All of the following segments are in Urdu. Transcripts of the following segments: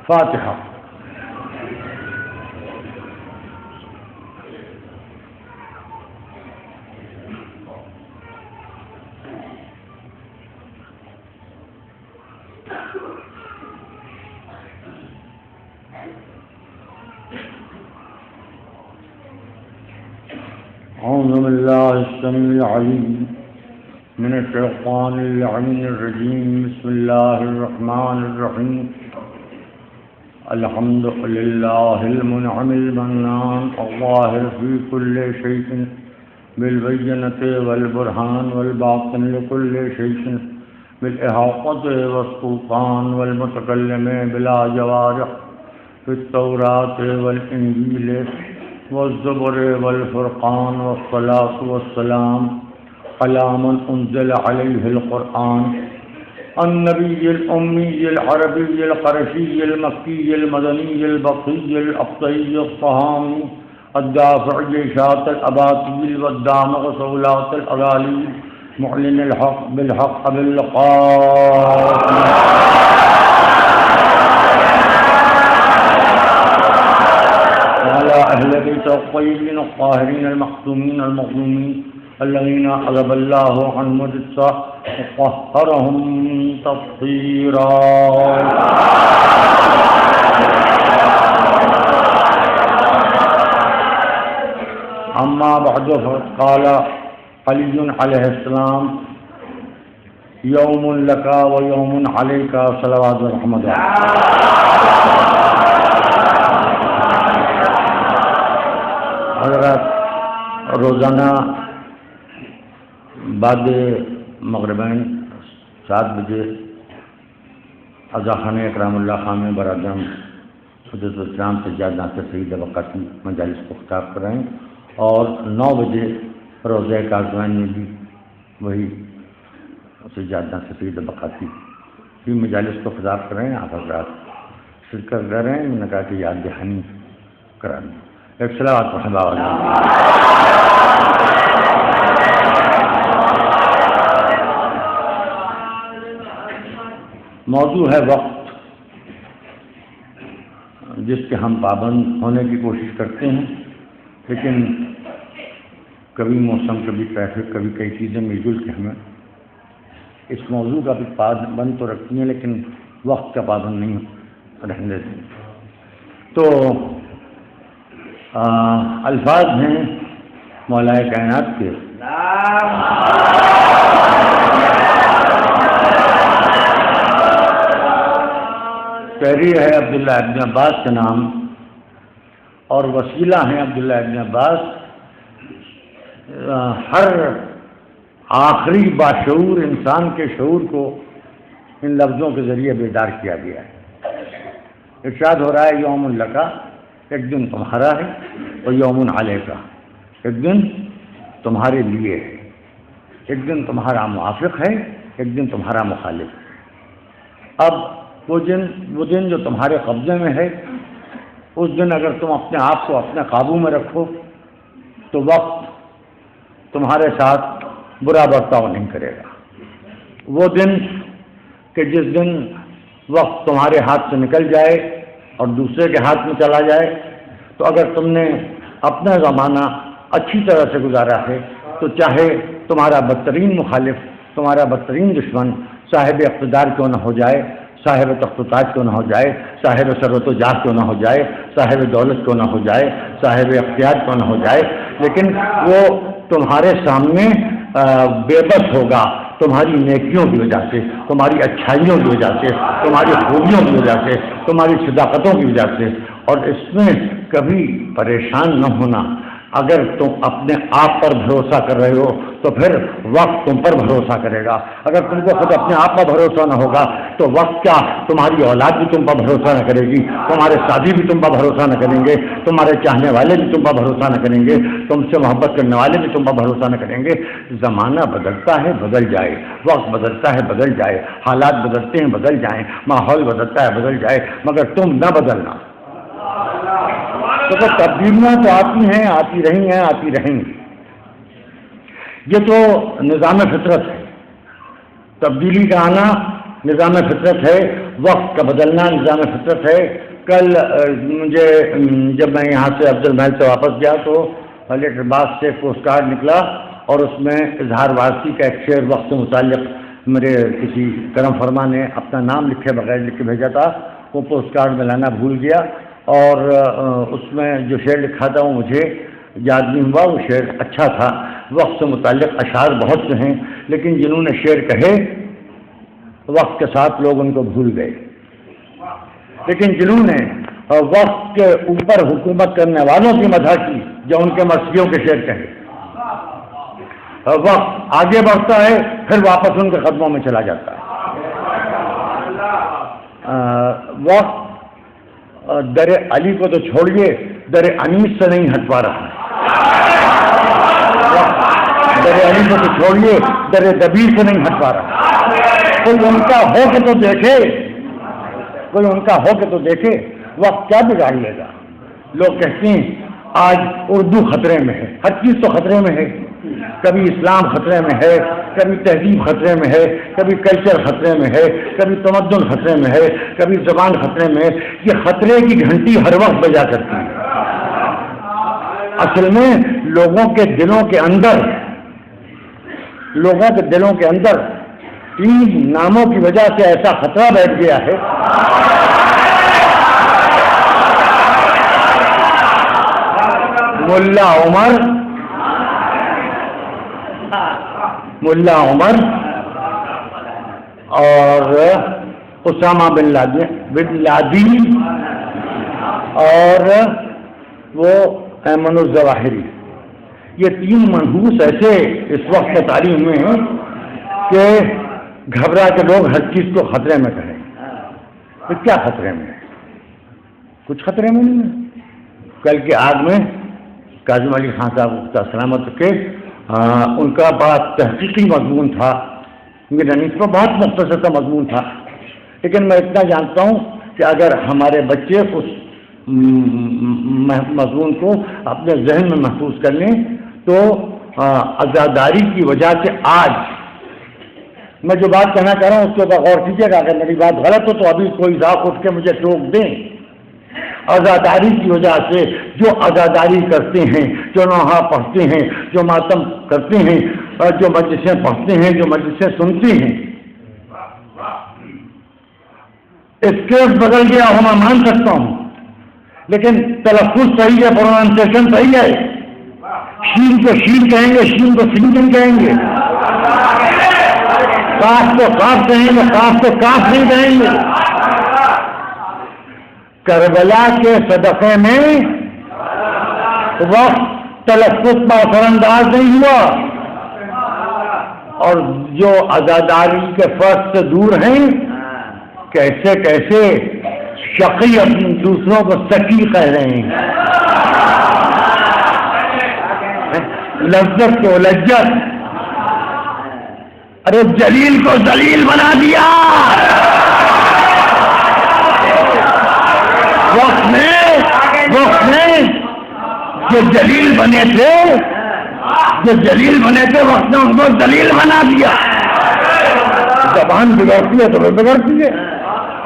فاتحہ. أعوذ بالله السميع العليم من الشيطان اللعين الرجيم. بسم الله الرحمن الرحيم. الحمد لله المنعم المنان الظاهر في كل شيء بالبينة والبرهان والباطن لكل شيء بالإحاطة والسلطان والمتكلم بلا جوارح في التوراة والإنجيل والزبر والفرقان والصلاة والسلام على من أنزل عليه القرآن النبي الأمي العربي القرشي المكي المدني البقي الأبطي الصهامي الدافع جيشات الأباطيل والدامغ صولات الأغاليل معلن الحق بالحق باللقاء وعلى أهل بيت الطيبين الطاهرين المختومين المظلومين الذين أذهب الله عنهم الرجس وطهرهم تطهيرا. أما بعد فقال علي عليه السلام يوم لك ويوم عليك صلوات ورحمة الله. حضرات روزانہ بعد مغربین 7 بجے اذاخانہ اکرام اللہ خان میں برادران حضرت السلام سے جادہ سے سید وقتی مجالس کو خطاب کر رہے ہیں اور 9 بجے روزہ کاظمین میں بھی وہی سجادہ سے سید وقتی بھی مجالس کو خطاب کر رہے ہیں. آپ حضرات شرکت کر رہے ہیں. میں نے کہا کہ یاد دہانی کرا دیں. ایک صلوات پڑھیں بابا. موضوع ہے وقت، جس کے ہم پابند ہونے کی کوشش کرتے ہیں، لیکن کبھی موسم، کبھی ٹریفک، کبھی کئی چیزیں مل جل کے ہمیں اس موضوع کا بھی پابند تو رکھتی ہیں لیکن وقت کا پابند نہیں رہنے دیتی. تو الفاظ ہیں مولا کائنات کے. پہلی ہے عبداللہ ابن عباس کا نام اور وسیلہ ہیں عبداللہ ابن عباس. ہر آخری باشعور انسان کے شعور کو ان لفظوں کے ذریعے بیدار کیا گیا ہے. ارشاد ہو رہا ہے یوم لکا، ایک دن تمہارا ہے، اور یوم علیکا، ایک دن تمہارے لیے ہے. ایک دن تمہارا موافق ہے، ایک دن تمہارا مخالف. اب وہ دن جو تمہارے قبضے میں ہے، اس دن اگر تم اپنے آپ کو اپنے قابو میں رکھو تو وقت تمہارے ساتھ برا برتاؤ نہیں کرے گا. وہ دن کہ جس دن وقت تمہارے ہاتھ سے نکل جائے اور دوسرے کے ہاتھ میں چلا جائے، تو اگر تم نے اپنا زمانہ اچھی طرح سے گزارا ہے تو چاہے تمہارا بدترین مخالف، تمہارا بدترین دشمن صاحب اقتدار کیوں نہ ہو جائے، صاحب تخت و تاج کیوں نہ ہو جائے، صاحب ثروت و جاہ کیوں نہ ہو جائے، صاحب دولت کیوں نہ ہو جائے، صاحب اختیار کیوں نہ ہو جائے، لیکن وہ تمہارے سامنے بے بس ہوگا تمہاری نیکیوں کی وجہ سے، تمہاری اچھائیوں کی وجہ سے، تمہاری خوبیوں کی وجہ سے، تمہاری صداقتوں کی وجہ سے. اور اس میں کبھی پریشان نہ ہونا. اگر تم اپنے آپ پر بھروسہ کر رہے ہو تو پھر وقت تم پر بھروسہ کرے گا. اگر تم کو خود اپنے آپ پر بھروسہ نہ ہوگا تو وقت کیا، تمہاری اولاد بھی تم پر بھروسہ نہ کرے گی، تمہارے ساتھی بھی تم پر بھروسہ نہ کریں گے، تمہارے چاہنے والے بھی تم پر بھروسہ نہ کریں گے، تم سے محبت کرنے والے بھی تم پر بھروسہ نہ کریں گے. زمانہ بدلتا ہے بدل جائے، وقت بدلتا ہے بدل جائے، حالات بدلتے ہیں بدل جائیں، ماحول بدلتا ہے بدل جائے، مگر تم نہ بدلنا. تو تبدیلیاں تو آتی ہیں، آتی رہی ہیں، آتی رہیں گی. یہ تو نظام فطرت ہے. تبدیلی کا آنا نظام فطرت ہے. وقت کا بدلنا نظام فطرت ہے. کل مجھے جب میں یہاں سے افضل محل سے واپس گیا تو لیٹر باکس سے پوسٹ کارڈ نکلا اور اس میں اظہار وارثی کا ایک شعر وقت سے متعلق میرے کسی کرم فرما نے اپنا نام لکھے بغیر لکھ کے بھیجا تھا. وہ پوسٹ کارڈ میں لانا بھول گیا اور اس میں جو شعر لکھا تھا وہ مجھے یاد نہیں ہوا. وہ شعر اچھا تھا. وقت سے متعلق اشعار بہت سے ہیں لیکن جنہوں نے شعر کہے وقت کے ساتھ لوگ ان کو بھول گئے. لیکن جنہوں نے وقت کے اوپر حکومت کرنے والوں کی مدح کی جو ان کے مرثیوں کے شعر کہے. وقت آگے بڑھتا ہے پھر واپس ان کے قدموں میں چلا جاتا ہے. وقت در علی کو تو چھوڑیے در انیس سے نہیں ہٹ پا رہا. در علی کو تو چھوڑیے در دبیر سے نہیں ہٹ پا رہا. کوئی ان کا ہو کے تو دیکھے, کوئی ان کا ہو کے تو دیکھے وقت کیا بگاڑ لے گا. لوگ کہتے ہیں آج اردو خطرے میں ہے. ہر چیز تو خطرے میں ہے. کبھی اسلام خطرے میں ہے, کبھی تہذیب خطرے میں ہے, کبھی کلچر خطرے میں ہے, کبھی تمدن خطرے میں ہے, کبھی زبان خطرے میں ہے. یہ خطرے کی گھنٹی ہر وقت بجا کرتی ہے. اصل میں لوگوں کے دلوں کے اندر تین ناموں کی وجہ سے ایسا خطرہ بیٹھ گیا ہے ملا عمر اور اسامہ بن لادن اور وہ ایمن الظواہری. یہ تین منحوس ایسے اس وقت تعلیم میں ہیں کہ گھبرا کے لوگ ہر چیز کو خطرے میں کریں. تو کیا خطرے میں ہے؟ کچھ خطرے میں نہیں ہے. کل کی آگ میں کاظم علی خان صاحب کا سلامت کے ان کا بڑا تحقیقی مضمون تھا. میرا اس پر بہت مختصر کا مضمون تھا لیکن میں اتنا جانتا ہوں کہ اگر ہمارے بچے اس مضمون کو اپنے ذہن میں محفوظ کر لیں تو عزاداری کی وجہ سے آج میں جو بات کہنا چاہ رہا ہوں اس کے اوپر غور کیجیے گا. اگر میری بات غلط ہو تو ابھی کوئی ذاق اٹھ کے مجھے ٹوک دیں. عزاداری کی وجہ سے جو عزاداری کرتے ہیں, جو نوحہ پڑھتے ہیں, جو ماتم کرتے ہیں, اور جو مجلسیں پڑھتے ہیں, جو مجلسیں سنتے ہیں, اسکیپ بدل گیا ہو میں مان سکتا ہوں لیکن تلفظ صحیح ہے, پروننسیشن صحیح ہے. شین کو شین کہیں گے, شین کو سین نہیں کہیں گے, کاف کو کاف کہیں گے, کاف کو کاف نہیں کہیں گے. کربلا کے صدقے میں وقت تلفظ پر اثر انداز نہیں ہوا اور جو عزاداری کے فرض سے دور ہیں کیسے کیسے شقی اپنے دوسروں کو سکی کہہ رہے ہیں. لذت کو لجت, ارے جلیل کو ذلیل بنا دیا. وقت میں جو جلیل بنے تھے وقت نے ان کو ذلیل بنا دیا. زبان بگڑتی ہے تو وہ بگڑتی ہے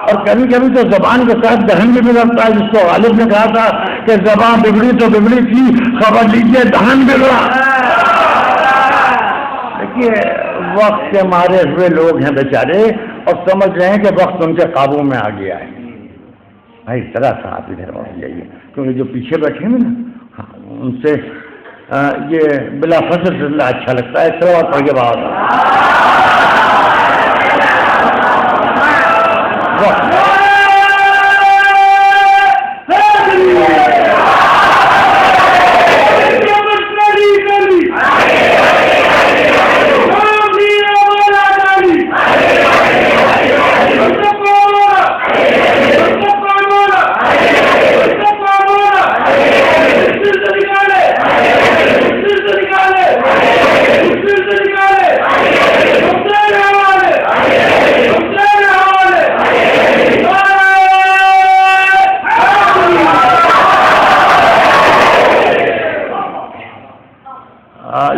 اور کبھی کبھی تو زبان کے ساتھ دہن بھی بگڑتا ہے, جس کو غالب نے کہا تھا کہ زبان بگڑی تو بگڑی تھی, خبر لیجیے دہن بگڑا. دیکھیے وقت کے مارے ہوئے لوگ ہیں بیچارے اور سمجھ رہے ہیں کہ وقت ان کے قابو میں آ گیا ہے. بھائی ذرا سا آپ ادھر اور جائیے کیونکہ جو پیچھے بیٹھے ہیں نا ان سے یہ بلا فصل چلنا اچھا لگتا ہے. چلو اور پڑھ کے باہر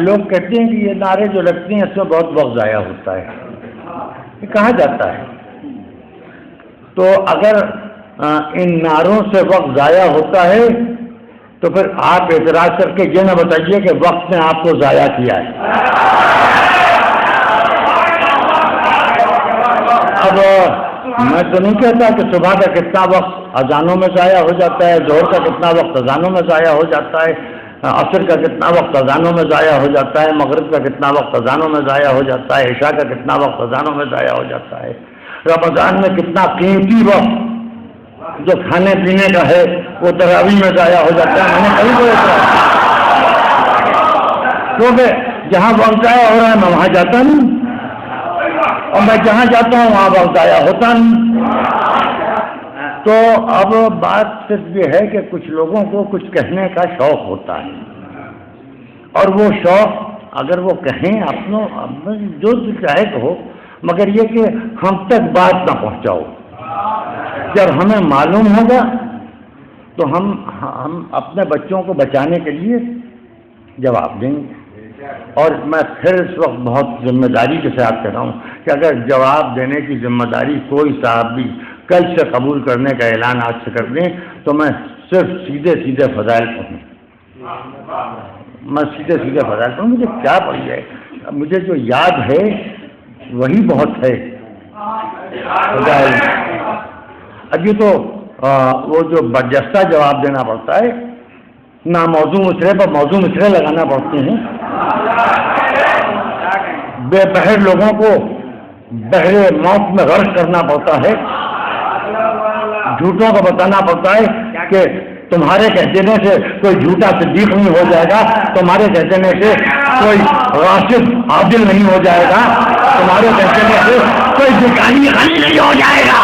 لوگ کہتے ہیں کہ یہ نعرے جو لگتے ہیں اس میں بہت وقت ضائع ہوتا ہے. یہ کہا جاتا ہے تو اگر ان نعروں سے وقت ضائع ہوتا ہے تو پھر آپ اعتراض کر کے یہ نہ بتائیے کہ وقت نے آپ کو ضائع کیا ہے۔ اب میں تو نہیں کہتا کہ صبح کا کتنا وقت اذانوں میں ضائع ہو جاتا ہے، ظہر کا کتنا وقت اذانوں میں ضائع ہو جاتا ہے، عصر کا کتنا وقت اذانوں میں ضائع ہو جاتا ہے، مغرب کا کتنا وقت اذانوں میں ضائع ہو جاتا ہے، عشاء کا کتنا وقت اذانوں میں ضائع ہو جاتا ہے، رمضان میں کتنا قیمتی وقت جو کھانے پینے کا ہے وہ تراویح میں ضائع ہو جاتا ہے۔ میں نے کہیں کوئی کیونکہ جہاں وقت ضائع ہو رہا ہے میں وہاں جاتا نہیں، اور میں جہاں جاتا ہوں وہاں وقت ضائع ہوتا نہیں۔ تو اب بات صرف یہ ہے کہ کچھ لوگوں کو کچھ کہنے کا شوق ہوتا ہے، اور وہ شوق اگر وہ کہیں اپنوں جو چاہے کہو، مگر یہ کہ ہم تک بات نہ پہنچاؤ۔ جب ہمیں معلوم ہوگا تو ہم اپنے بچوں کو بچانے کے لیے جواب دیں گے۔ اور میں پھر اس وقت بہت ذمہ داری کے ساتھ کہہ رہا ہوں کہ اگر جواب دینے کی ذمہ داری کوئی صاحب بھی کل سے قبول کرنے کا اعلان آج سے کر دیں تو میں صرف سیدھے فضائل پڑھوں، میں سیدھے فضائل پڑھوں۔ مجھے کیا پڑھی ہے، مجھے جو یاد ہے وہی بہت ہے فضائل۔ ابھی تو وہ جو برجستہ جواب دینا پڑتا ہے، نہ موضوع مصرے پر موضوع مصرے لگانا پڑتے ہیں، بے بہر لوگوں کو بحر موت میں غرق کرنا پڑتا ہے، جھوٹوں کو بتانا پڑتا ہے کہ تمہارے کہہ دینے سے کوئی جھوٹا صدیق نہیں ہو جائے گا، تمہارے کہہ دینے سے کوئی راشد عادل نہیں ہو جائے گا، تمہارے کہہ دینے سے کوئی بھکاری غنی نہیں ہو جائے گا۔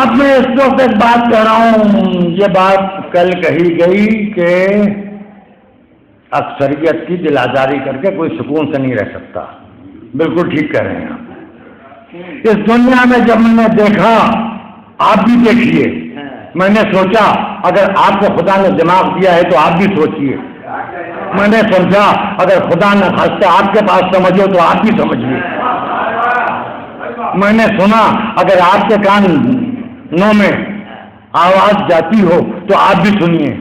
اب میں اس وقت ایک بات کہہ رہا ہوں، یہ بات کل کہی گئی کہ اکثریت کی دل آزاری کر کے کوئی سکون سے نہیں رہ سکتا۔ بالکل ٹھیک کہہ رہے ہیں آپ۔ اس دنیا میں جب میں نے دیکھا، آپ بھی دیکھیے، میں نے سوچا اگر آپ کو خدا نے دماغ دیا ہے تو آپ بھی سوچیے، میں نے سمجھا اگر خدا نہ خواستہ آپ کے پاس سمجھ ہو تو آپ بھی سمجھیے، میں نے سنا اگر آپ کے کانوں میں آواز جاتی ہو تو آپ بھی سنیے،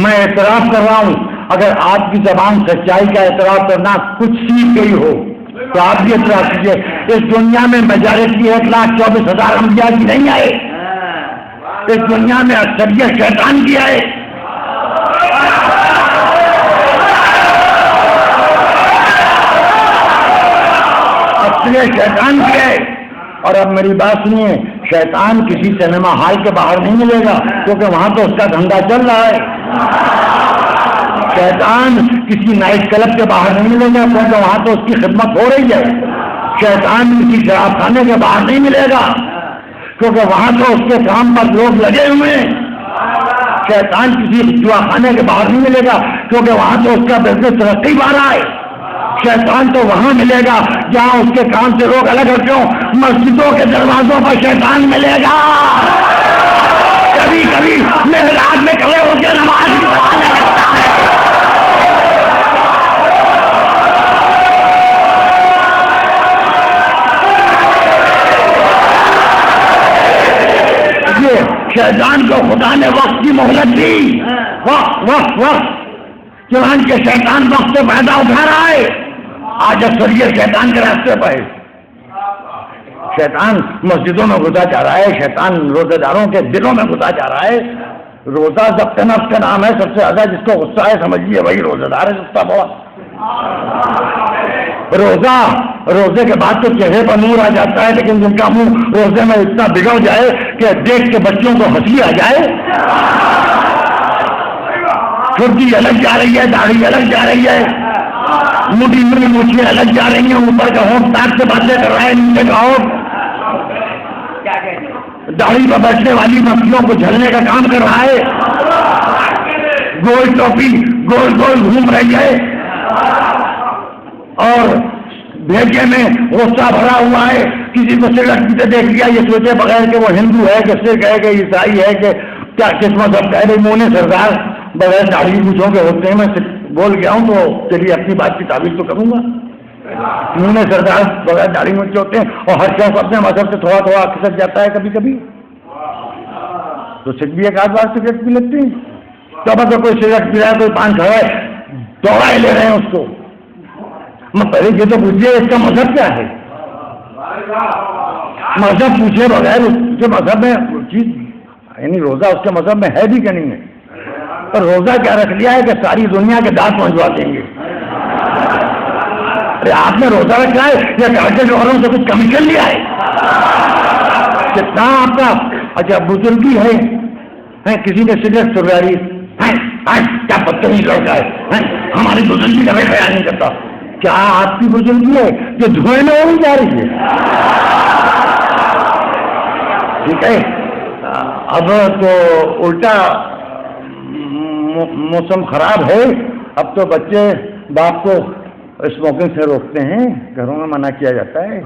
میں اعتراف کر رہا ہوں اگر آپ کی زبان سچائی کا اعتراف کرنا کچھ سیکھ گئی ہو تو آپ بھی اعتراف کیجیے۔ اس دنیا میں میجارٹی 1,24,000 انبیاء کی نہیں آئے، اس دنیا میں اکثریت شیطان کی آئے۔ اکثریت شیطان کی آئے۔ اور اب میری بات سنیے، شیطان کسی سنیما ہال کے باہر نہیں ملے گا کیونکہ وہاں تو اس کا دھندا چل رہا ہے۔ شیطان کسی نائٹ کلب کے باہر نہیں ملے گا کیونکہ وہاں تو اس کی خدمت ہو رہی ہے۔ شیطان کسی شراب خانے کے باہر نہیں ملے گا کیونکہ وہاں تو اس کے کام پر لوگ لگے ہوئے ہیں۔ شیطان کسی جوا خانے کے باہر نہیں ملے گا کیونکہ وہاں تو اس کا بزنس ترقی پا رہا ہے۔ شیطان تو وہاں ملے گا جہاں اس کے کام سے لوگ الگ ہٹے ہوں، مسجدوں کے دروازوں پر شیطان ملے گا۔ کبھی کبھی محراب میں کھڑے ہو کے نماز بھی پڑھانے لگتا ہے۔ یہ شیطان کو خدا نے وقت کی مہلت دی، وقت چنانچہ شیطان وقت سے فائدہ اٹھا رہا ہے۔ آج اکثریت شیطان کے راستے پر ہے، شیطان مسجدوں میں گھسا جا رہا ہے، شیطان روزے داروں کے دلوں میں گھسا جا رہا ہے۔ روزہ ضبط نفس کا نام ہے، سب سے زیادہ جس کو غصہ ہے سمجھیے وہی روزے دار ہے، غصہ بہت۔ روزے کے بعد تو چہرے پر نور آ جاتا ہے، لیکن جن کا منہ روزے میں اتنا بگڑ جائے کہ دیکھ کے بچوں کو ہنسی آ جائے، چھٹی الگ جا رہی ہے، داڑھی الگ جا رہی ہے، موٹی موٹی مچھلیاں الگ جا رہی ہیں، اوپر کا ہوٹ تاک سے باتیں کر رہا ہے، نیچے کا ہوٹ داڑھی پر بیٹھنے والی مکھیوں کو جھلنے کا کام کر رہا ہے، گول ٹوپی گول گول گھوم رہی ہے، اور بھیجے میں غصہ بھرا ہوا ہے، کسی کو سگریٹ پیتے دیکھ لیا یہ سوچے بغیر کہ وہ ہندو ہے کہ سکھ ہے کہ عیسائی ہے کہ کیا قسمت سب کہہ رہی مونے سردار بغیر داڑھی پوچھوں کے ہوتے ہیں، میں بول گیا ہوں تو چلیے اپنی بات کی تعبیر تو کروں گا، مونے سردار بغیر داڑھی مونچے ہوتے ہیں، اور ہر شخص اپنے مذہب سے تھوڑا تھوڑا کھسک جاتا ہے کبھی کبھی، تو سکھ بھی ایک آدھ بار سگریٹ پی لیتے ہیں، تو اگر کوئی سگریٹ پی رہا ہے کوئی پان کھا رہا ہے دوڑائے لے رہے ہیں اس کو، میں پہلے یہ تو پوچھیے اس کا مذہب کیا ہے، مذہب پوچھے بغیر اس کے مذہب میں چیز یعنی روزہ اس کے مذہب میں ہے بھی کہ نہیں ہے، پر روزہ کیا رکھ لیا ہے کہ ساری دنیا کے دانت پہنچوا دیں گے، ارے آپ نے روزہ رکھا ہے یا کاٹے جوہروں سے کچھ کمیشن لیا ہے، کتنا آپ کا اچھا بزرگی ہے، کسی نے سگریٹ سگاری کیا بدتمیز لڑکا ہے، ہماری بزرگی کا خیال نہیں کرتا، کیا آپ کی بزرگی ہے جو دھوئے میں ہو جا رہی ہے، ٹھیک ہے، اب تو الٹا موسم خراب ہے، اب تو بچے باپ کو اسموکنگ سے روکتے ہیں، گھروں میں منع کیا جاتا ہے،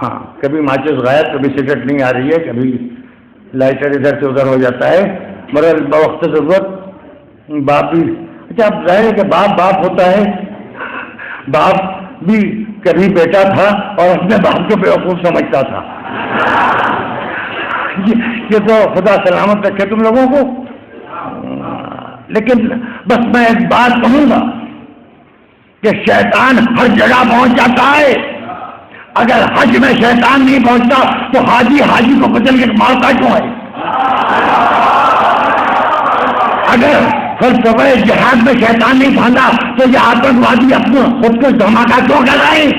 ہاں کبھی ماچس غائب کبھی سگریٹ نہیں آ رہی ہے، کبھی لائٹر ادھر سے ادھر ہو جاتا ہے، مگر بوقت ضرورت باپ بھی اچھا اب ظاہر ہے کہ باپ باپ ہوتا ہے، باپ بھی کبھی بیٹا تھا اور اپنے باپ کو بیوقوف سمجھتا تھا، یہ تو خدا سلامت رکھے تم لوگوں کو، لیکن بس میں ایک بات کہوں گا کہ شیطان ہر جگہ پہنچ جاتا ہے، اگر حج میں شیطان نہیں پہنچتا تو حاجی کو بدل کے مارتا کیوں ہے، اگر فلسفہ جہاد میں شیطان نہیں پھاندا تو یہ آتنکوادی اپنے خود کو دھماکہ کیوں کر رہے ہیں،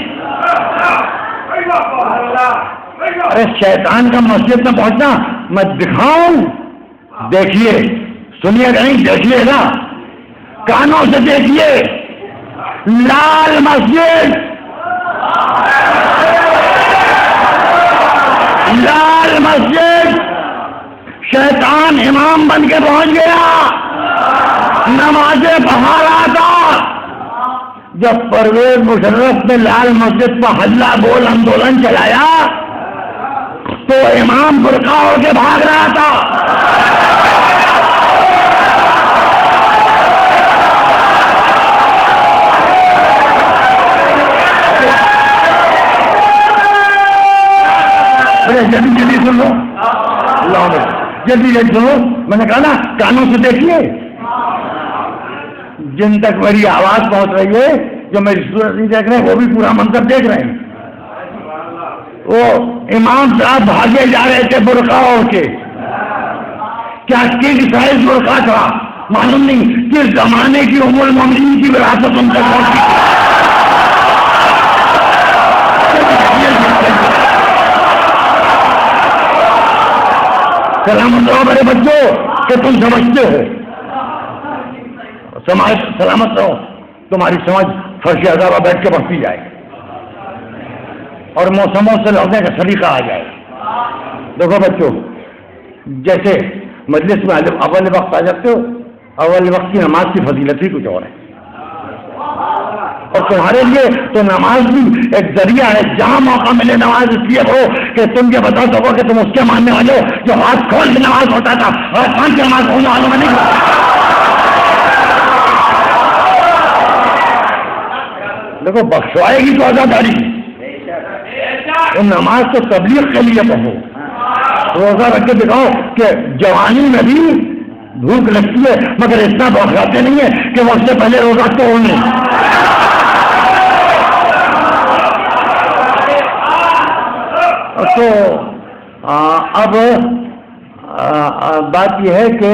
ارے شیطان کا مسجد میں پہنچنا میں دکھاؤں، دیکھیے سنیے گا نہیں دیکھیے گا، کانوں سے دیکھیے، لال مسجد، لال مسجد، شیطان امام بن کے پہنچ گیا، نمازیں پڑھا رہا تھا، جب پرویز مشرف نے لال مسجد پر ہلہ بول آندولن چلایا تو امام برقع ہو کے بھاگ رہا تھا، جلدی جلدی سن لو، جلدی جلدی سنو، میں نے کہا نا کانوں سے دیکھیے، جن تک میری آواز پہنچ رہی ہے جو میری صورت نہیں دیکھ رہے ہیں وہ بھی پورا منظر دیکھ رہے ہیں، وہ امام صاحب بھاگے جا رہے تھے برقع ہو کے، کیا کنگ سائز برقع تھا معلوم نہیں، کس زمانے کی ام المومنین کی وراثت ان تک پہنچی، سلامت رہو میرے بچوں کہ تم سمجھتے ہو، سلامت رہو، تمہاری سمجھ فرش عذاب بیٹھ کے بڑھتی جائے اور موسموں سے لڑنے کا سلیقہ آ جائے، دیکھو بچوں جیسے مجلس میں اول وقت آ جاتے ہو، اول وقت کی نماز کی فضیلت ہی کچھ اور ہے، اور تمہارے لیے تو نماز بھی ایک ذریعہ ہے، جہاں موقع ملے نماز اس لیے ہو کہ تم یہ بتا سکو کہ تم اس کے ماننے والے ہو جو ہاتھ کھول کے نماز ہوتا تھا اور پانچ نماز ہونے والوں میں نہیں، دیکھو بخشوائے گی تو آزاداری، نماز تو تبلیغ کے لیے پڑھو، روزہ رکھ کے دکھاؤ کہ جوانی میں بھی بھوک لگتی ہے مگر اتنا بخشاتے نہیں ہے کہ وہ اس سے پہلے روزہ توڑ لیں، تو اب بات یہ ہے کہ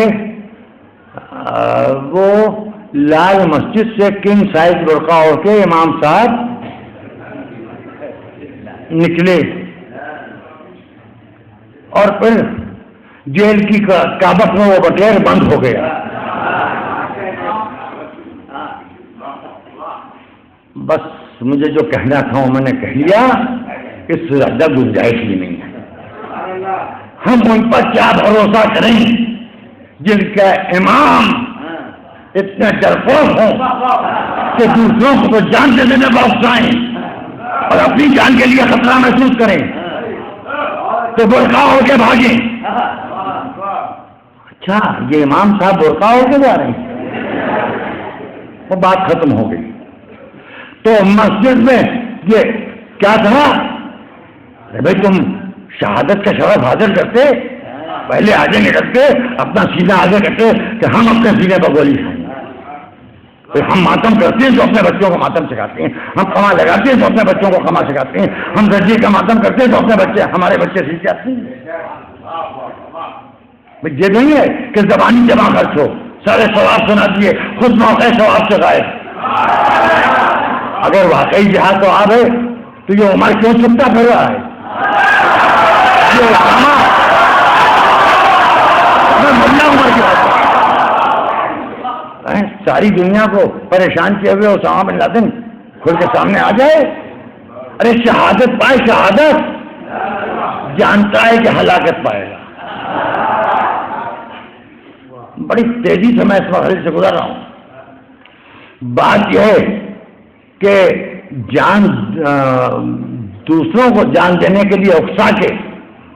وہ لال مسجد سے کنگ سائز برقع ہو کے امام صاحب نکلے اور پھر جیل کی کابت میں وہ بٹیر بند ہو گیا، بس مجھے جو کہنا تھا وہ میں نے کہہ لیا، اس سے زیادہ گنجائش بھی نہیں ہے۔ ہم ان پر کیا بھروسہ کریں جن کا امام اتنے ڈرپوک ہوں کہ دوسروں کو تو جان دینے میں بخشائیں اور اپنی جان کے لیے خطرہ محسوس کریں تو برقع ہو کے بھاگیں۔ اچھا یہ امام صاحب برقع ہو کے جا رہے ہیں، وہ بات ختم ہو گئی۔ تو مسجد میں یہ کیا تھا؟ بھائی تم شہادت کا شرف حاصل کرتے، پہلے آگے نکلتے، اپنا سینہ آگے کرتے کہ ہم اپنے سینے پر گولی کھائیں۔ ہم ماتم کرتے ہیں تو اپنے بچوں کو ماتم سکھاتے ہیں، ہم کما لگاتے ہیں تو اپنے بچوں کو کما سکھاتے ہیں، ہم درجی کا ماتم کرتے ہیں تو اپنے بچے ہمارے بچے سیکھ جاتے ہیں۔ یہ نہیں ہے کہ زبانی جمع خرچ ہو، سارے ثواب سنا دیے، خود موقع ثواب سے غائب۔ اگر واقعی جہاد تو آپ ہے تو یہ عمر کیوں چپتا پھر رہا ہے؟ یہ اسامہ ملا عمر کی بات ہے، ساری دنیا کو پریشان کیے ہوئے اسامہ بن لادن کھل کے سامنے آ جائے۔ ارے شہادت پائے، شہادت جانتا ہے کہ ہلاکت پائے گا۔ بڑی تیزی سے میں اس مرحلے سے گزر رہا ہوں۔ بات یہ ہے کہ جان دوسروں کو جان دینے کے لیے اکسا کے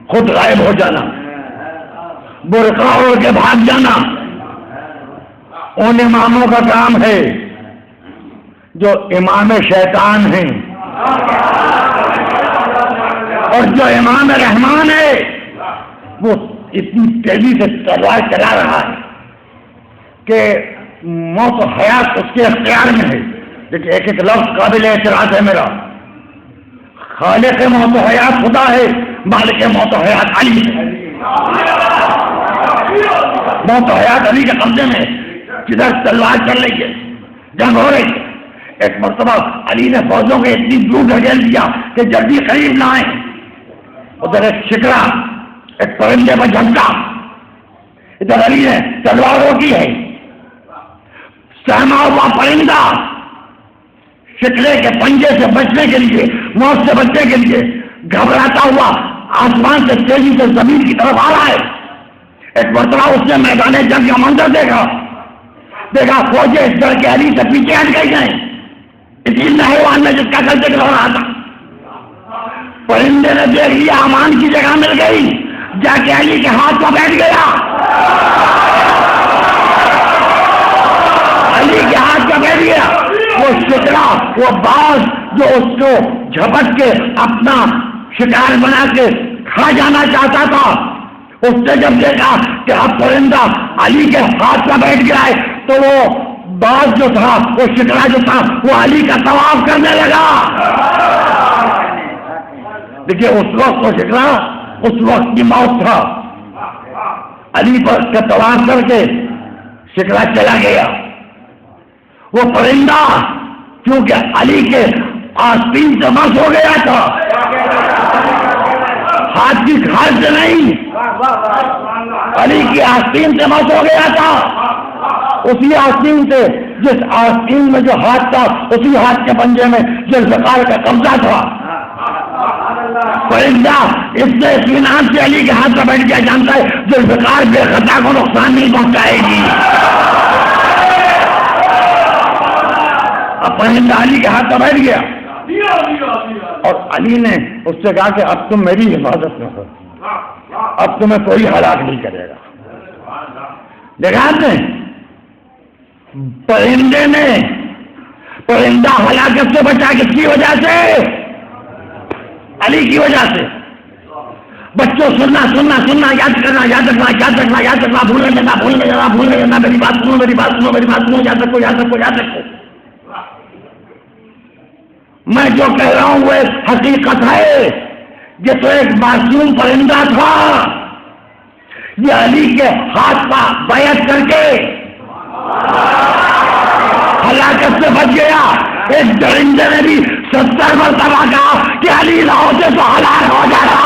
خود غائب ہو جانا، برقع اوڑھ کے بھاگ جانا، ان اماموں کا کام ہے جو امام شیطان ہیں، اور جو امام رحمان ہے وہ اتنی تیزی سے تلوار چلا رہا ہے کہ موت و حیات اس کے اختیار میں ہے۔ لیکن ایک ایک لفظ قابل اعتراض ہے میرا، خالق موت و حیات خدا ہے، مالک موت و حیات علی ہے۔ موت و حیات علی کے قبضے میں، جدھر تلوار چل رہی ہے، جنگ ہو رہی ہے۔ ایک مرتبہ علی نے فوجوں کے اتنی دور دھکیل دیا کہ جلدی قریب نہ آئے۔ ادھر ایک شکرا ایک پرندے پر جھمکا، ادھر علی نے تلوار روکی ہے۔ سہما ہوا پرندہ شکرے کے پنجے سے بچنے کے لیے، موت سے بچنے کے لیے گھبراتا ہوا آسمان سے تیزی سے زمین کی طرف آ رہا ہے۔ ایک مرتبہ اس نے میدان جنگ کا منظر دیکھا فوجیں اس طرح کے علی سے پیچھے ہٹ گئی ہیں، اسی نہوان میں جس کا کل ذکر ہو رہا تھا۔ پرندے نے دیکھ لیا امان کی جگہ مل گئی، جا کے علی کے ہاتھ پر بیٹھ گیا، علی کے ہاتھ پر بیٹھ گیا۔ وہ شکرا، وہ باز جو اس کو جھپٹ کے اپنا شکار بنا کے کھا جانا چاہتا تھا، اس نے جب دیکھا کہ اب پرندہ علی کے ہاتھ پر بیٹھ گیا ہے تو وہ باز جو تھا، وہ شکرا جو تھا، وہ علی کا طواف کرنے لگا۔ دیکھیے اس وقت وہ شکرا اس وقت کی موت تھا، علی پر کا طواف کر کے شکرا چلا گیا۔ وہ پرندہ کیونکہ علی کے آستین سے مس ہو گیا تھا، ہاتھ کی کھال سے نہیں، علی کی آستین سے مس ہو گیا تھا۔ اسی آستین سے، جس آستین میں جو ہاتھ تھا، اسی ہاتھ کے پنجے میں ذوالفقار کا قبضہ تھا۔ پرندہ اس سے اطمینان سے علی کے ہاتھ پر بیٹھ گیا، جانتا ہے ذوالفقار بے خطا کو نقصان نہیں پہنچائے گی۔ اب پرندہ علی کے ہاتھ پر بیٹھ گیا اور علی نے اس سے کہا کہ اب تم میری حفاظت میں ہو، اب تمہیں کوئی ہلاک نہیں کرے گا۔ دیکھا آپ نے پرندے نے پرندہ ہلاکت سے بچا، کس کی وجہ سے؟ علی کی وجہ سے۔ بچوں سننا سننا سننا، یاد کرنا یاد رکھنا یاد رکھنا یاد رکھنا، بھولنے دینا بھولنے دینا بھولنے دینا، میری بات سنو میری بات سنو میری بات سنو، یاد رکھو یاد رکھو یاد رکھو۔ میں جو کہہ رہا ہوں وہ ایک حقیقت ہے، یہ تو ایک معصوم پرندہ تھا، یہ علی کے ہاتھ پر بیعت کر کے ہلاکت سے بچ گیا۔ ایک درندے نے بھی 70 مرتبہ کہا کہ علی نہ ہوتے تو ہلاک ہو جاتا۔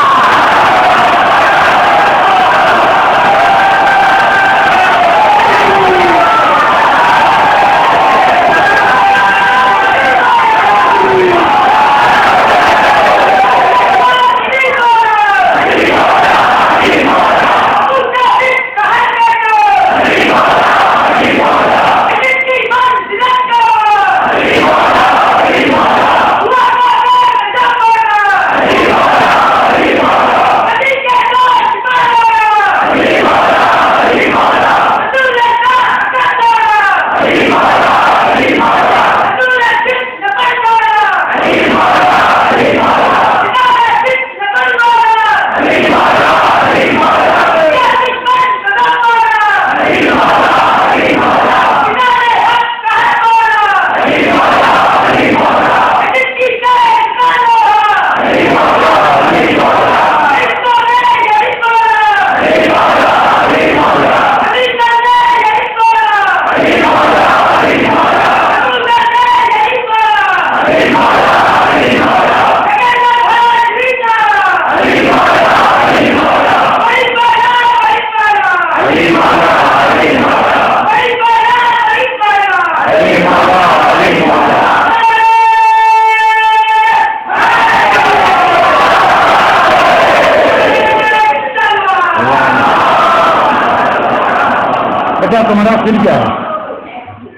تمہارا پھر کیا ہے؟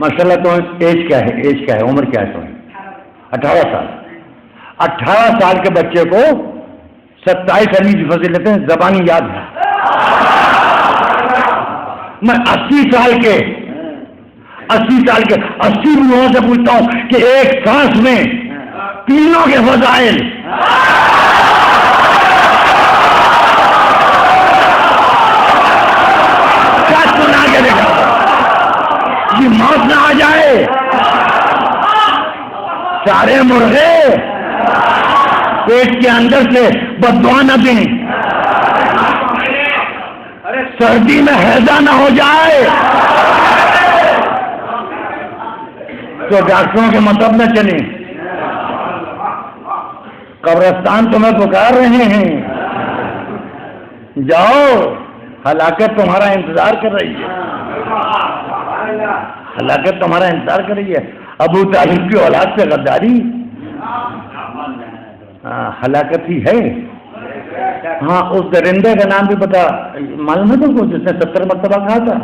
ماشاءاللہ تمہیں ایج کیا ہے؟ ایج کیا ہے؟ عمر کیا ہے تمہیں؟ 18 سال. 18 سال کے بچے کو 27 حدیث فضیلتیں زبانی یاد ہے. میں 80 سال کے 80 لوگوں سے پوچھتا ہوں کہ ایک سانس میں تینوں کے فضائل کیا سنا کے دیکھا کہ موت نہ آ جائے. سارے مرغے پیٹ کے اندر سے بددعا نہ دیں, سردی میں ہیضہ نہ ہو جائے تو ڈاکٹروں کے مطلب نہ چلیں. قبرستان تمہیں پکار رہے ہیں, جاؤ, ہلاکت تمہارا انتظار کر رہی ہے. ہلاکت تمہارا انتظار کر رہی ہے. ابو طالب کی اولاد سے غداری ہلاکت ہی ہے. ہاں, اس درندے کا نام بھی پتا معلوم ہے تم کو جس نے 70 مرتبہ کہا تھا؟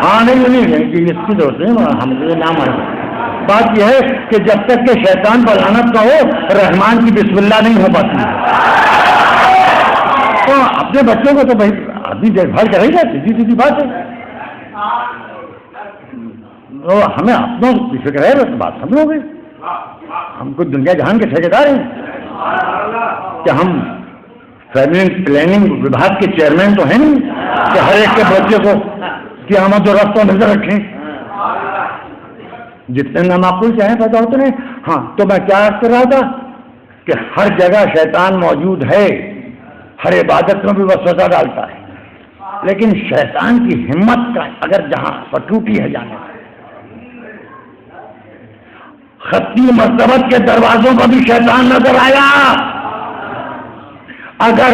ہاں نہیں اس کی دوست نہیں, ہم مجھے نام آئے. بات یہ ہے کہ جب تک کہ شیطان پر لعنت نہ ہو, رحمان کی بسم اللہ نہیں ہو پاتی. تو اپنے بچوں کو تو بھائی آدمی دیکھ بھال کرے گا, سیدھی بات ہے. ہمیں اپنا فکر ہے, بس بات سمجھو گے. ہم کو دنیا جہان کے ٹھیکیدار ہیں کہ ہم فیملی پلاننگ وبھاگ کے چیئرمین تو ہیں نہیں کہ ہر ایک کے بچے کو قیامت و رفتہ نظر رکھیں. جتنے نامعقول چاہیں پیدا ہوتے ہیں. ہاں, تو میں کیا کر رہا تھا کہ ہر جگہ شیطان موجود ہے, ہر عبادت میں بھی وسوسہ ڈالتا ہے, لیکن شیطان کی ہمت کا اگر جہاں پر ٹوٹی ہے جانے سے, خطی مرتبت کے دروازوں پر بھی شیطان نظر آیا. اگر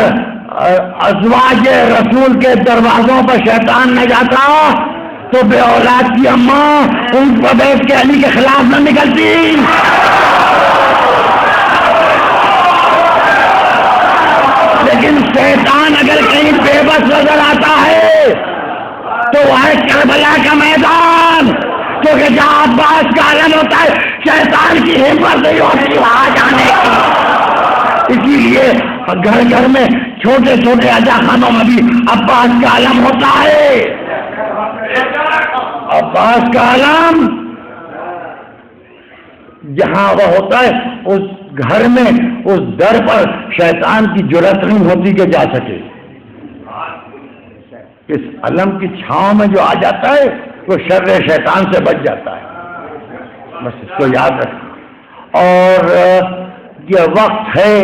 ازواج رسول کے دروازوں پر شیطان نہ جاتا تو بے اولاد کی اماں اونٹ پر بیٹھ کے علی کے خلاف نہ نکلتی. لیکن شیطان اگر کہیں بے بس نظر آتا ہے تو وہ ہے کربلا کا میدان, کیونکہ جہاں عباس کا عالم ہوتا ہے شیطان کی ہمت نہیں ہوتی وہاں جانے کی. اسی لیے گھر گھر میں چھوٹے چھوٹے اجا خانوں میں بھی عباس کا عالم ہوتا ہے. عباس کا عالم جہاں وہ ہوتا ہے اس گھر میں اس در پر شیطان کی جرأت نہیں ہوتی کہ جا سکے. اس علم کی چھاؤں میں جو آ جاتا ہے وہ شر شیطان سے بچ جاتا ہے. بس اس کو یاد رکھنا. اور یہ وقت ہے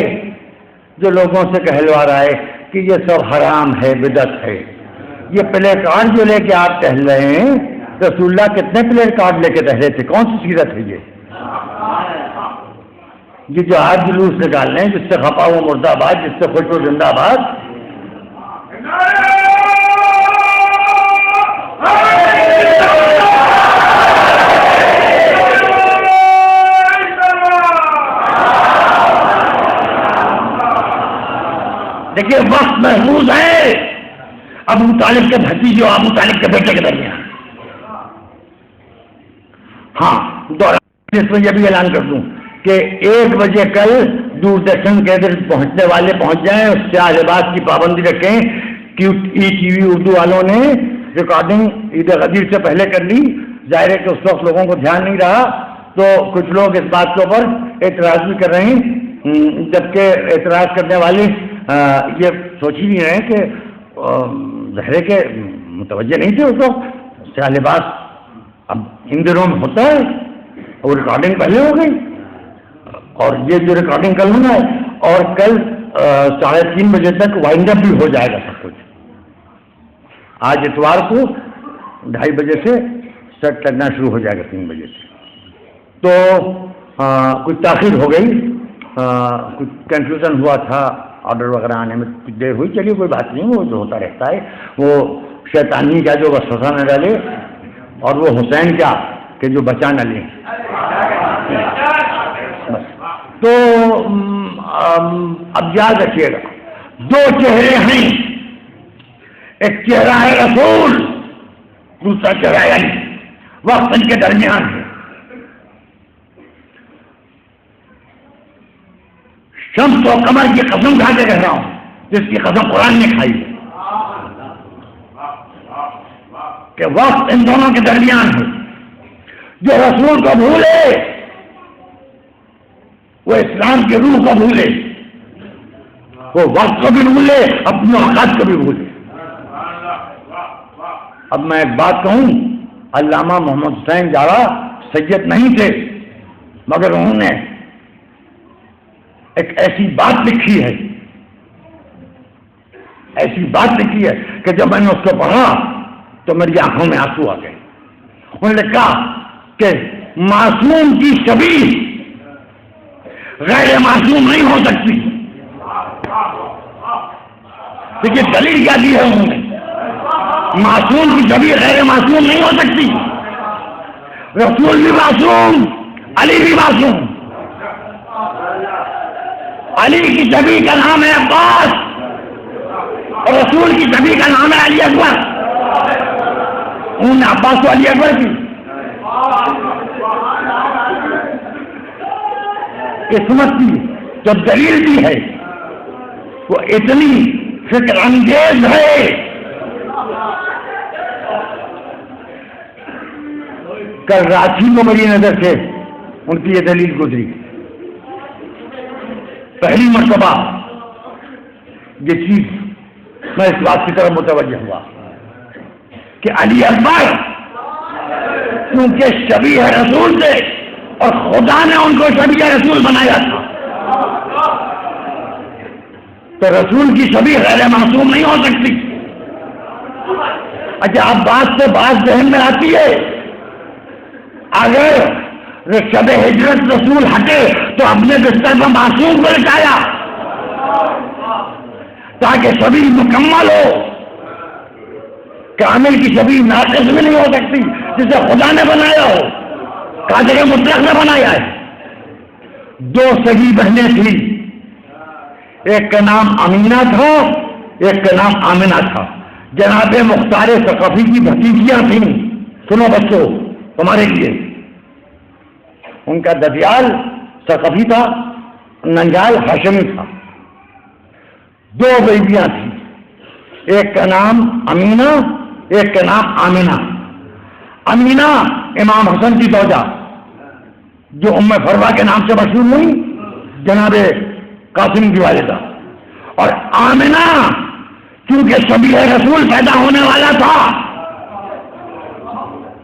جو لوگوں سے کہلوا رہا ہے کہ یہ سب حرام ہے, بدعت ہے. یہ پلے کارڈ جو لے کے آپ ٹہل رہے ہیں, رسول اللہ کتنے پلے کارڈ لے کے ٹہلے تھے؟ کون سی سیرت ہے یہ جو آج جلوس نکال رہے ہیں, جس سے خپا ہوا مرد آباد, جس سے خوش ہو زندہ آباد. دیکھیے وقت محفوظ ہے ابو طالب کے بھتیجے اور ابو طالب کے بیٹے کے درمیان. ہاں, اس میں یہ بھی اعلان کر دوں کہ 1 بجے کل دوردرشن کے ادھر پہنچنے والے پہنچ جائیں. اس سے لباس کی پابندی رکھیں. ای ٹی وی اردو والوں نے ریکارڈنگ عید غدیر سے پہلے کر لی. ظاہر ہے کہ اس وقت لوگوں کو دھیان نہیں رہا تو کچھ لوگ اس بات کے اوپر اعتراض بھی کر رہے ہیں, جبکہ اعتراض کرنے والے یہ سوچ ہی نہیں رہے کہ ظاہر کہ متوجہ نہیں تھے اس وقت. سیاہ لباس اب ان دنوں میں ہوتا ہے اور ریکارڈنگ پہلے ہو گئی, اور یہ جو ریکارڈنگ کل ہونا ہے, اور کل 3:30 بجے تک وائنڈ اپ بھی ہو جائے گا سب کچھ. آج اتوار کو 2:30 بجے سے سیٹ کرنا شروع ہو جائے گا 3 بجے سے. تو کچھ تاخیر ہو گئی, کچھ کنفیوژن ہوا تھا, آرڈر وغیرہ آنے میں کچھ دیر ہوئی. چلیے کوئی بات نہیں, وہ جو ہوتا رہتا ہے. وہ شیطانی کا جو وسوسہ نہ ڈالے, اور وہ حسین کیا کہ جو بچا نہ لیں. تو اب یاد رکھیے گا, 2 چہرے ہیں. ایک چہرہ ہے رسول، دوسرا چہرہ ہے علی، وقت ان کے درمیان ہے۔ شمس و قمر کی قسم کھا کے کہہ رہا ہوں، جس کی قسم قرآن نے کھائی ہے کہ وقت ان دونوں کے درمیان ہے۔ جو رسول کو بھولے وہ اسلام کی روح کو بھولے، وہ وقت کو بھی بھولے، اپنے اوقات کو بھی بھولے۔ اب میں ایک بات کہوں، علامہ محمد حسین جارا سید نہیں تھے، مگر انہوں نے ایک ایسی بات لکھی ہے، ایسی بات لکھی ہے کہ جب میں نے اس کو پڑھا تو میری آنکھوں میں آنسو آ گئے۔ انہوں نے کہا کہ معصوم کی شبیہ غیر معصوم نہیں ہو سکتی۔ دیکھیے دلیل کیا دی ہے انہوں نے، معصوم کی شبیہ غیر معصوم نہیں ہو سکتی۔ رسول بھی معصوم، علی بھی معصوم۔ علی کی شبیہ کا نام ہے عباس اور رسول کی شبیہ کا نام ہے علی اکبر۔ انہوں نے عباس و علی اکبر کی قسمت کی جو دلیل بھی ہے وہ اتنی فکر انگیز ہے۔ کل راچی کو میری نظر سے ان کی یہ دلیل گزری، پہلی مرتبہ یہ چیز میں اس بات کی طرف متوجہ ہوا کہ علی اکبر کیونکہ شبیہ رسول تھے اور خدا نے ان کو شبیہ رسول بنایا تھا، تو رسول کی شبیہ غیر معصوم نہیں ہو سکتی۔ اچھا اب بات سے بات ذہن میں آتی ہے، اگر شب ہجرت رسول ہٹے تو اپنے بستر پر معصوم کو لٹایا تاکہ شبیہ مکمل ہو۔ کامل کی شبیہ ناقص بھی نہیں ہو سکتی، جسے خدا نے بنایا ہو، قادر مطلق نے بنایا ہے۔ دو صحیح بہنیں تھیں، ایک کا نام امینہ تھا، ایک کا نام آمنہ تھا، جناب مختار ثقفی کی بھتیجیاں تھیں۔ سنو بچوں تمہارے لیے، ان کا ددیال ثقفی تھا، ننگال ہاشمی تھا۔ دو بیٹیاں تھیں، ایک کا نام امینہ، ایک کا نام آمنہ۔ امینہ امام حسن کی زوجہ جو ام فروا کے نام سے مشہور ہوئی، جناب قاسم کی والدہ، اور آمنہ کیونکہ شبیہ رسول پیدا ہونے والا تھا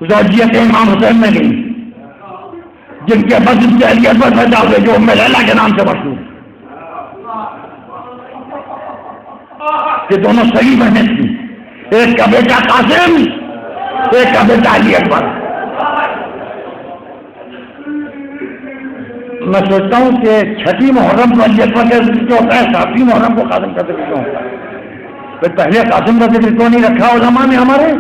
زوجیت امام حسین میں نہیں، جن کے بس سے علی اکبر پیدا ہوئے جو ام لیلا کے نام سے مشہور، یہ دونوں صحیح بہنیں تھیں، ایک کا بیٹا قاسم، ایک کا بیٹا علی اکبر۔ میں سوچتا ہوں کہ چھٹی محرم کو علی اکبر کا ذکر کیوں ہوتا ہے، ساتویں محرم کو قاسم کا ذکر کیوں ہوتا ہے؟ پھر پہلے قاسم کا ذکر کیوں نہیں رکھا علماء نے ہمارے،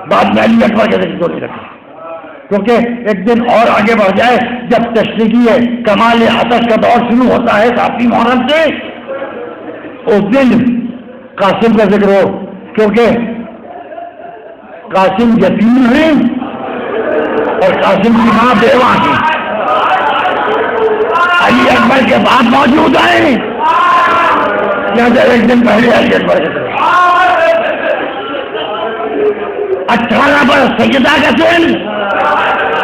بعد میں علی اکبر کا ذکر کیوں نہیں رکھا؟ کیونکہ ایک دن اور آگے بڑھ جائے جب تشریحی کمال عطش کا دور شروع ہوتا ہے ساتویں محرم سے، اس دن قاسم کا ذکر ہو، کیونکہ قاسم یتیم ہیں اور قاسم کی ماں بیوہ ہیں، علی اکبر کے بعد موجود ہیں، لہذا ایک دن پہلے علی اکبر کے ذکر 18 برس سیدہ کا سن،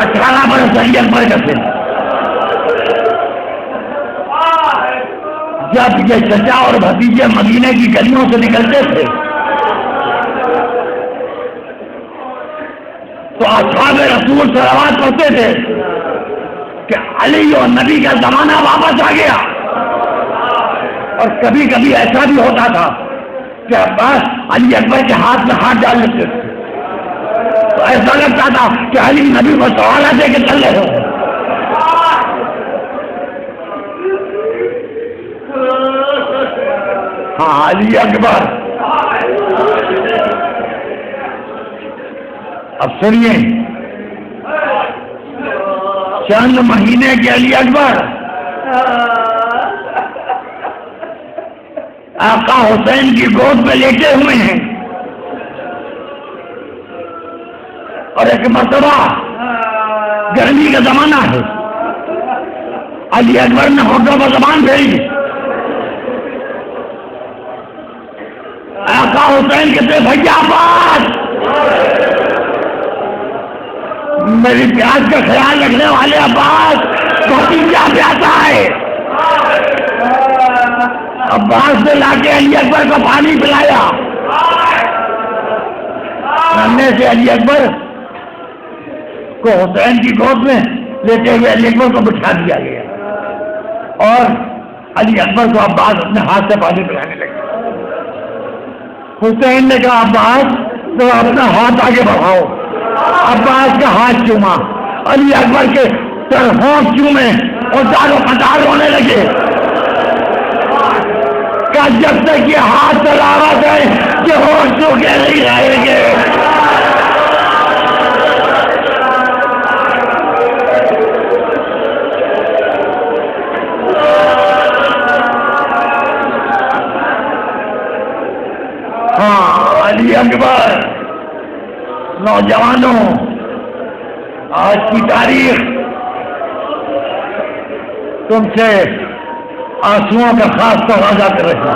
18 برس علی اکبر کا سن۔ جب یہ چچا اور بھتیجے مدینے کی گلیوں سے نکلتے تھے تو اصحاب رسول صلوات پڑھتے تھے کہ علی اور نبی کا زمانہ واپس آ گیا، اور کبھی کبھی ایسا بھی ہوتا تھا کہ عباس علی اکبر کے ہاتھ میں ہاتھ ڈال لیتے تھے، تو ایسا لگتا تھا کہ علی نبی کو سوالہ دے کے چل رہے ہو۔ ہاں علی اکبر، اب سنیے، چند مہینے کے علی اکبر آقا حسین کی گود پہ لیٹے ہوئے ہیں، ایک مرتبہ گرمی کا زمانہ ہے، علی اکبر نے ہوٹوں پر زبان پھیری، آقا حسین کہتے بھیا عباس، میری پیاس کا خیال رکھنے والے عباس، بھتیجا پیاسا ہے۔ عباس نے لا کے علی اکبر کو پانی پلایا، ننے سے علی اکبر کو حسین کی گود میں لیتے ہوئے علی اکبر کو بٹھا دیا گیا، اور علی اکبر کو عباس اپنے ہاتھ سے پانی پلانے لگے۔ حسین نے کہا عباس تو اپنا ہاتھ آگے بڑھاؤ، عباس کا ہاتھ چوما، علی اکبر کے سر ہونٹ چومے اور دارو قطار ہونے لگے۔ کہ جب تک یہ ہاتھ سلامت ہے کہ ہونٹ چوکے نہیں رہیں گے۔ علی اکبر، نوجوانوں، آج کی تاریخ تم سے آنسوؤں کا خاص تقاضا کر رہی ہے۔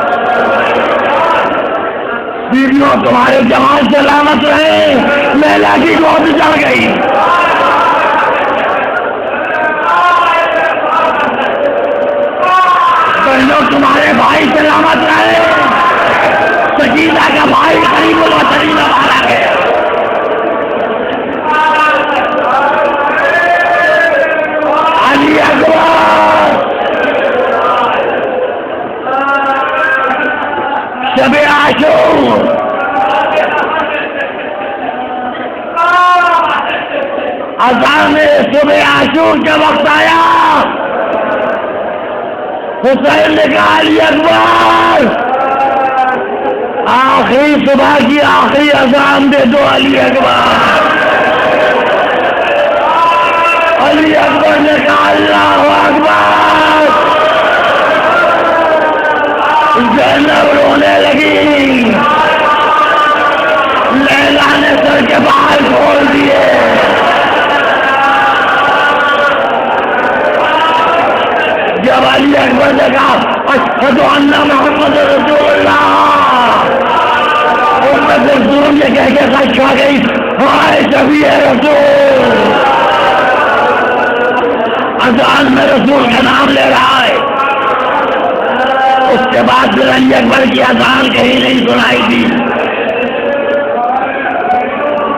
بیویوں تمہارے جوان سلامت رہے، لیلا کی گود چڑھ گئی۔ بہنوں تمہارے بھائی سلامت رہے، سکینہ کا بھائی قریب الوطنی میں مارا گیا۔ علی اکبر، شب عاشور، اذان صبح عاشور کا وقت آیا، حسین نے کہا علی اکبر آخری صبح کی آخری اذان دے دو علی اکبر۔ علی اکبر نے کہا اللہ اکبر۔ زینب رونے لگی، لیلا نے سر کے بال کھول دیے۔ جب علی اکبر نے کہا اشہد ان محمد رسول اللہ، رسول یہ کہہ کے خش کھا گئی، ہائے شفیع رسول، اذان میں رسول کا نام لے رہا ہے۔ اس کے بعد پھر علی اکبر کی اذان کہیں نہیں سنائی تھی۔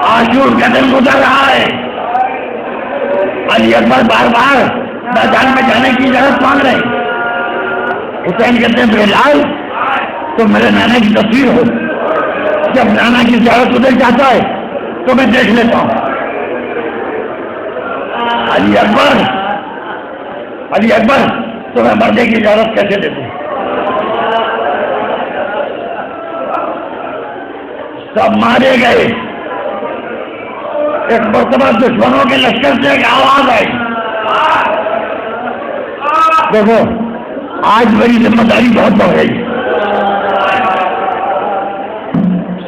عاشور کا دن گزر رہا ہے، علی اکبر بار بار میدان میں جانے کی اجازت مانگ رہے ہیں۔ حسین کہتے ہیں بلال تو میرے نانا کی تصویر ہو، جب نانا کی زیارت کو دل چاہتا ہے تو میں دیکھ لیتا ہوں۔ علی اکبر تو میں مرنے کی اجازت کیسے دے دوں؟ سب مارے گئے۔ ایک مرتبہ دشمنوں کے لشکر سے ایک آواز آئی، دیکھو آج میری ذمہ داری بہت بڑھ گئی۔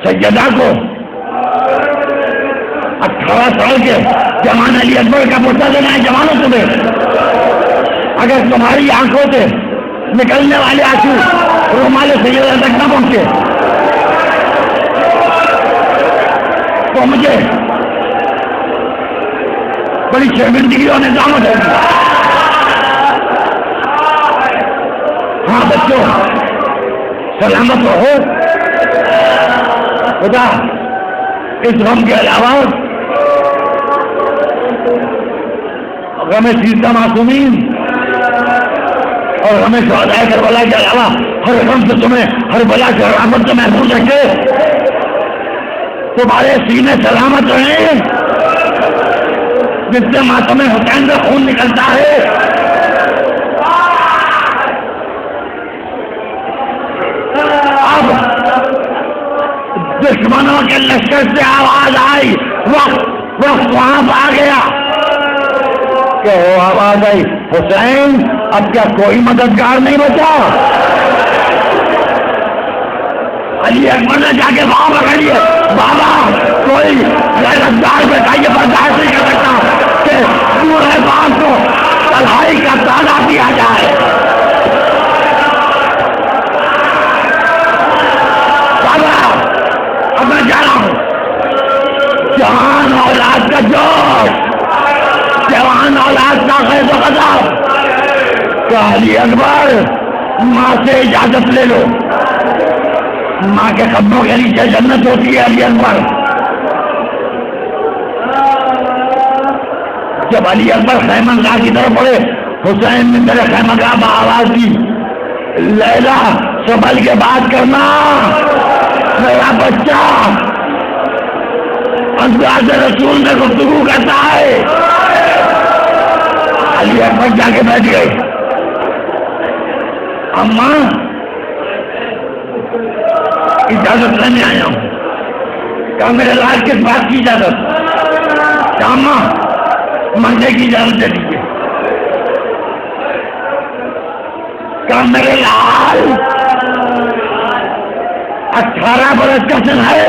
سیدہ کو 18 سال کے جوان علی اکبر کا پوچھا دینا ہے۔ جوانوں تمہیں اگر تمہاری آنکھوں سے نکلنے والے آنسو رومال سیدہ تک نہ پہنچے تو مجھے بڑی شرمندگی اور نظامت ہوگی۔ ہاں بچوں سلامت رہو، خدا اس غم کے علاوہ غم سیدہ معصومین اور ہمیں شہدائے کربلا کے علاوہ ہر غم سے تمہیں، ہر بلا کے رحمت سے محفوظ رکھے، تمہارے سینے سلامت رہیں، جس سے ماتم حسین کا خون نکلتا ہے۔ اب دشمنوں کے لشکر سے آواز آئی، وقت وہاں آ گیا کہ وہ آواز آئی، حسین اب کیا کوئی مددگار نہیں بچا؟ علی اکبر نے جا کے وہاں پکڑی ہے، بابا کوئی غیرتدار بیٹا یہ برداشت نہیں کر سکتا کہ پورے باغ کو تنہائی کا تانا دیا جائے. بابا اب میں جا رہا ہوں. جوان اولاد کا جوش، جوان اولاد کا خیز و غضب. کہ علی اکبر ماں سے اجازت لے لو، ماں کے قدموں کے نیچے جنت ہوتی ہے. علی اکبر جب علی اکبر خیمہ گاہ کی طرف بڑھے، حسین نے میرے خیمہ گاہ میں آواز دی، لیلا سنبھل کے بات کرنا، میرا بچہ ازواج رسول میں گفتگو کرتا ہے. علی اکبر جا کے بیٹھ گئے. اماں اجازت لینے آیا ہوں. کہا میرے لال کس بات کی اجازت؟ کہا اماں مرنے کی اجازت دے دیجیے. کہا میرے لال 18 برس کا سن ہے،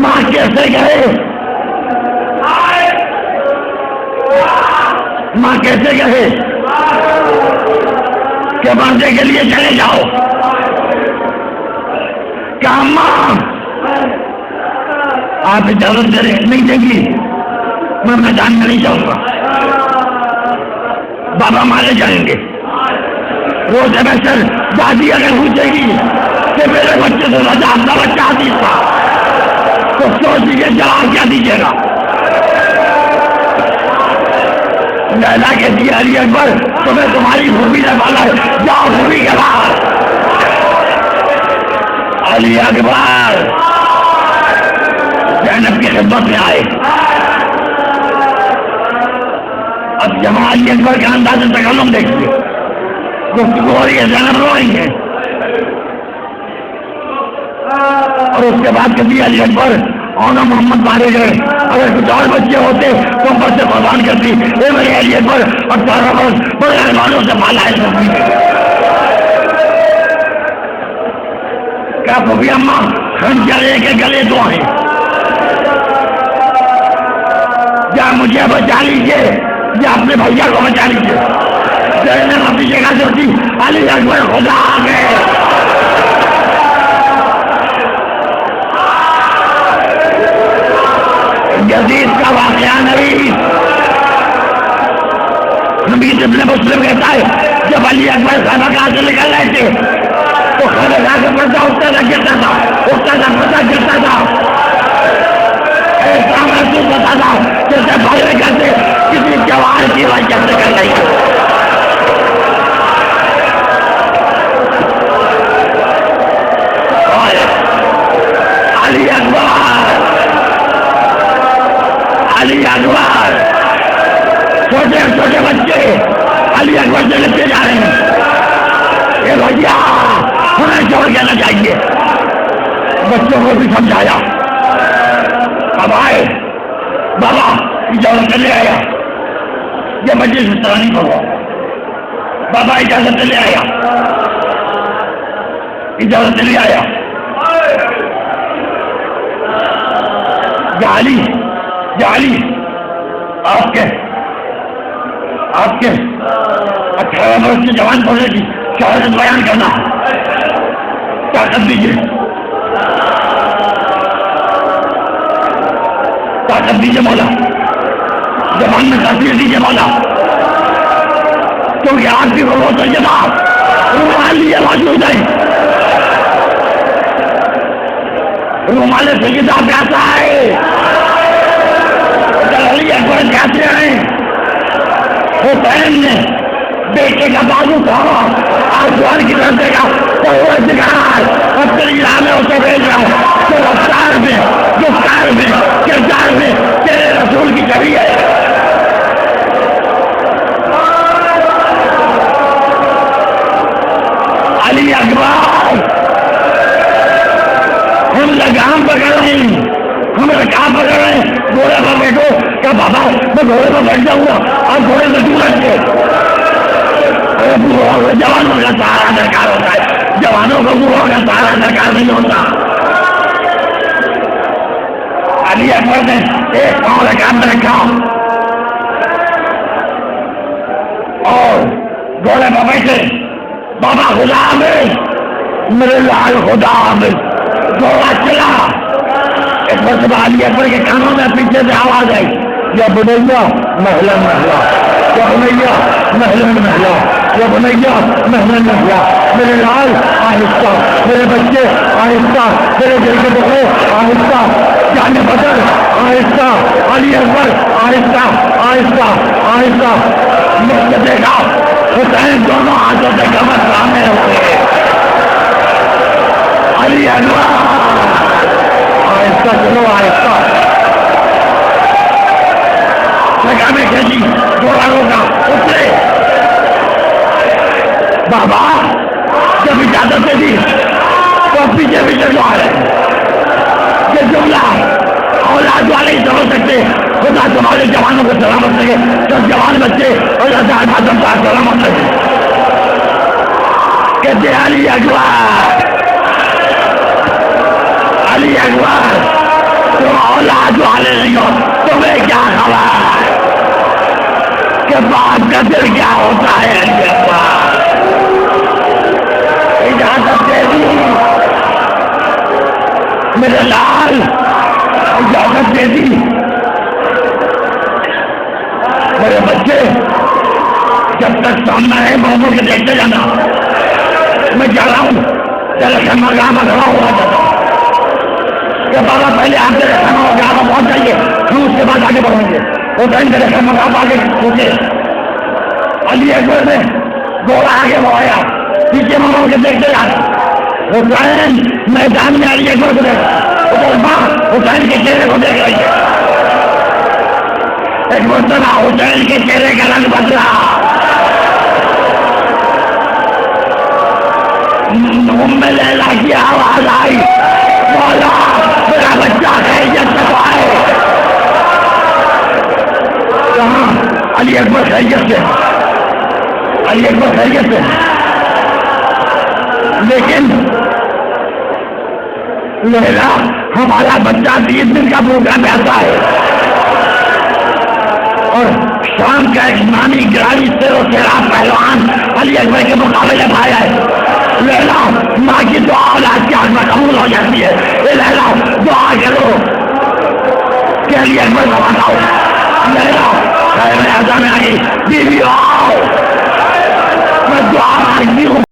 ماں کیسے گئے؟ ماں کیسے گئے کہ مرنے کے لیے چلے جاؤ؟ کہا ماں آپ اجازت دے رہے نہیں دیں گی، میں میدان میں نہیں جاؤں گا، بابا مارے جائیں گے. وہ جب سر دادی اگر پوچھے گی کہ میرے بچے سے زیادہ آپ کا بچہ حدیث تھا تو سوچ لیجیے جواب کیا دیجیے گا. لیلا کہتی ہے علی اکبر تمہیں تمہاری خوبی نے پالا ہے، جاؤ خوبی کے باہر. علی اکبر زینب کی خدمت میں آئے. اب جہاں علی اکبر کا انداز تکلم دیکھیے، گفتگو ہو رہی ہے، زینب رو رہی ہے. اور اس کے بعد کبھی علی اکبر اور محمد مارے گئے، اگر کچھ اور بچے ہوتے تو بس سے قربان کرتی. اے میرے علی اکبر 18 برس بڑے ارمانوں سے پالا ہے سبھی. کیا پھوپھی اماں خنجر کے گلے دو ہیں، یا مجھے بچا لیجیے یا اپنے بھیا کو بچا لیجیے. زینب اپنی جگہ سے اٹھی، علی اکبر خدا آ گئے. یزید کا واقعہ نبی ابن مسلم کہتا ہے جب علی اکبر خانہ کہاں سے نکل رہے تھے تو خانہ کہاں سے پردہ اٹھتا تھا گرتا تھا، اٹھتا تھا پردہ گرتا تھا. ایسا محسوس ہوتا تھا جیسے بھائی کہتے کسی جوان کی وجہ سے کر رہی ہے. علی اکبر، علی اکبر، چھوٹے چھوٹے بچے علی اکبر سے لگتے جا رہے ہیں. یہ بھیا ہمیں چھوڑ کے نہ جائیے. بچوں کو بھی سمجھایا. اب آئے بابا اجازت لے آیا، یہ مجھے اس طرح نہیں پڑھا. بابا اجازت لے آیا، اجازت لے آیا. علی آپ کے 18 برس کے جوان پڑھنے کی شہادت بیان کرنا، طاقت دیجیے، طاقت دیجیے مولا، زبان میں تاثیر دیجیے مولا، کیونکہ آپ کی ضرورت ہے. جناب رومال لیے موجود ہے، رومال سے کتاب کہتا ہے. علی اکبر کہتے ہیں حسین نے بیٹے کا بازو کھاوا آسمان کی طرف دیکھا تو وہ دکھا اور تیری راہ میں اسے بھیج رہا ہوں تو رفتار میں گفتار میں کردار میں تیرے رسول کی چھوی ہے. علی اکبر ہم لگام پکڑ رہے ہیں، ہم رکاب پکڑ رہے ہیں. گھوڑے پر بیٹھو کیا بابا میں گھوڑے پر بیٹھ جاؤں گا، آپ گھوڑے سے دور رکھتے. جوانوں کا سہارا درکار ہوتا ہے، جوان جوانوں کو بوڑھوں کا سارا درکار نہیں ہوتا. علی اکبر نے ایک پاؤں رکعت میں رکھا اور گھوڑے میں بیٹھے. بابا خدا حافظ، میرے لال خدا حافظ. گھوڑا چلا. ایک مرتبہ علی اکبر کے کانوں میں پیچھے سے آواز آئی، یا بنیا محلا محلا، یا بنیا محلا محلا، یا بنیا محلا محلا. میرے لال آہستہ، میرے بچے آہستہ، میرے دل کے ٹکڑے آہستہ، جان بدل آہستہ. علی اکبر آہستہ آہستہ آہستہ. میں نے دیکھا حسین دونوں ہاتھوں سے کمر تھامے ہوئے. علی اکبر آہستہ چلو آہستہ. لگانے کھینچی، گھوڑا روکا، اترے. بابا جب اجازت دے دی تو پیچھے پیچھے جو آ رہے یہ جملہ اولاد والے ہی سمجھ سکتے. خدا تمہارے جوانوں کو سلامت رکھے. سب جوان بچے اور سلامت رکھے. کہتے علی اکبر، علی اکبر تم اولاد والے نہیں ہو، تمہیں کیا خبر کہ باپ کا دل کیا ہوتا ہے. علی اکبر اجازت دے دی میرے لال، اجازت دے دی میرے بچے. جب تک سامنا ہے محمود کے دیکھتے جانا. میں جا رہا ہوں تیرے خیمہ گاہ میں کھڑا ہوا جاتا ہوں کہ بابا پہلے آپ تیرے خیمہ گاہ میں پہنچ جائیے، ہم اس کے بعد آگے بڑھیں گے. وہ ٹائم تیرے خیمہ گاہ میں آگے پہنچے. علی اکبر نے گھوڑا آگے بڑھایا، پیچھے محمود کے دیکھتے جانا. حسین میدان میں علی اکبر کو دیکھا، ادھر ماں حسین کے چہرے کو دیکھ رہی ہے. ایک مرتبہ حسین کے چہرے کا رنگ بدلا. میں لیلا کی آواز آئی، مولا میرا بچہ خیریت سے آئے. کہاں؟ علی اکبر خیریت سے، علی اکبر خیریت سے. لیکن لیلا ہمارا بچہ 30 دن کا پروگرام آتا ہے اور شام کا ایک نامی گرامی سے وہ تیرا پہلوان علی اکبر کے مقابلے میں آیا ہے. لیلا ماں کی دعا اولاد کی آنکھ میں قبول ہو جاتی ہے. لیلا دعا کرو کہ علی اکبر کو بتاؤ. لیلا خیر میں آئی، بیوی آؤ، میں دعا مانگتی ہوں.